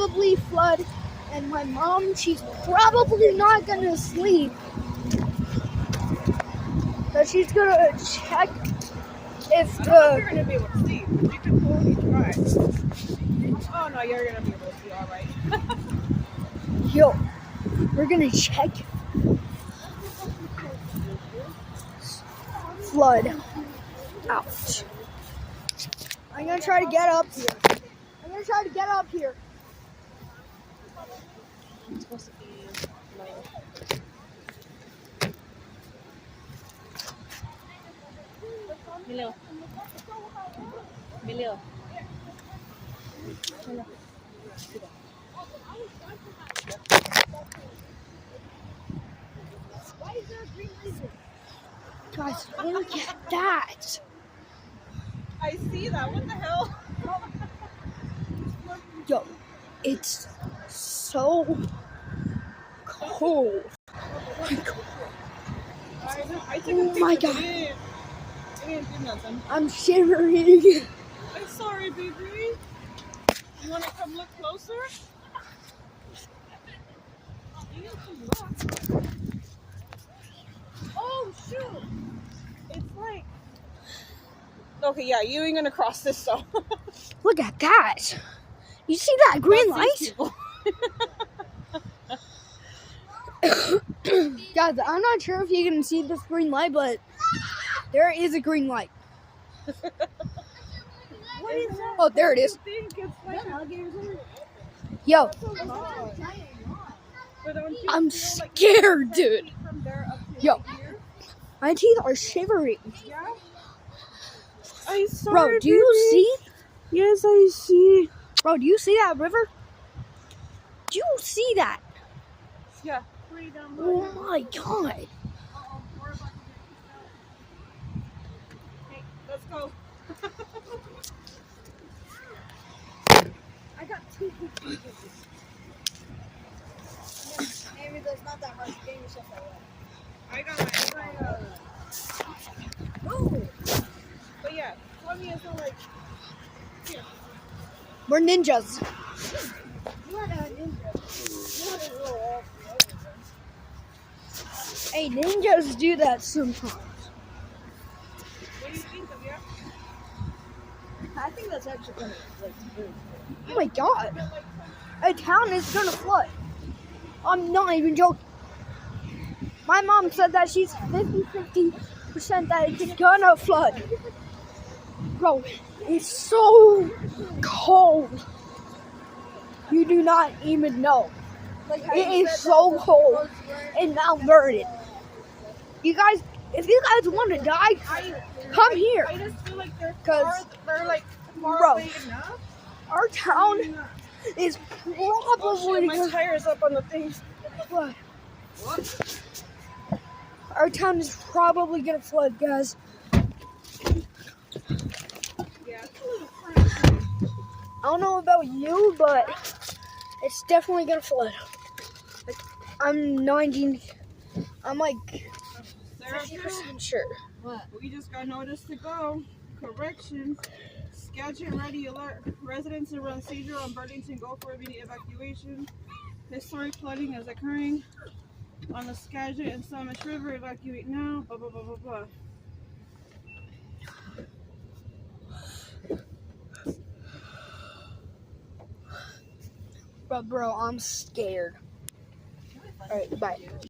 probably flood, and my mom, she's probably not gonna sleep. So she's gonna check if I don't know if you're gonna be able to see. You can totally try. Oh no, you're gonna be able to see, all right. Yo, we're gonna check flood out. I'm gonna try to get up here. It's supposed to be low. Emilio. Emilio. Guys, look at that. I see that. What the hell? Yo, it's so cold. Oh my god. It didn't do nothing. I'm shivering. I'm sorry, baby. You want to come look closer? You can look. Oh, shoot. It's like... Okay, yeah, you ain't gonna cross this, so... Look at that. You see that green light? Guys, I'm not sure if you can see this green light, but there is a green light. What is that? Oh, there it is. I think it's like alligators. Yo, But don't you I'm feel like scared, dude. from there up to Yo, here? my teeth are shivering. Yeah? I saw Bro, it, do you baby. see? Yes, I see. Bro, do you see that river? Do you see that? Yeah. Way down Oh below. my god. Okay, let's go. I got 2 pieces. Maybe there's not that much game stuff like that. I got mine. Oh, But yeah, tell me it's not like... Here. we're ninjas. You're not a ninja. You're not a little Hey, ninjas do that sometimes. What do you think of, yeah? I think that's actually gonna oh my god. A town is gonna flood. I'm not even joking. My mom said that she's 50% that it's gonna flood. Bro, it's so cold. You do not even know. It is so cold in Mount Vernon. You guys, if you guys want to die, come here. I just feel like they're 'Cause, like far bro, away enough. Our town is Oh probably shit, my tire's up on the thing. flood. What? Our town is probably gonna flood, guys. Yeah, it's a little crazy. I don't know about you, but it's definitely gonna flood. Like, I'm like Sarah, 50% sure. What? we just got notice to go. Correction. Skagit ready alert. Residents around Cedar on Burlington go for immediate evacuation. Historic flooding is occurring on the Skagit and Samish River. Evacuate now. Blah, blah, blah, blah, blah. But bro, I'm scared. Alright, bye.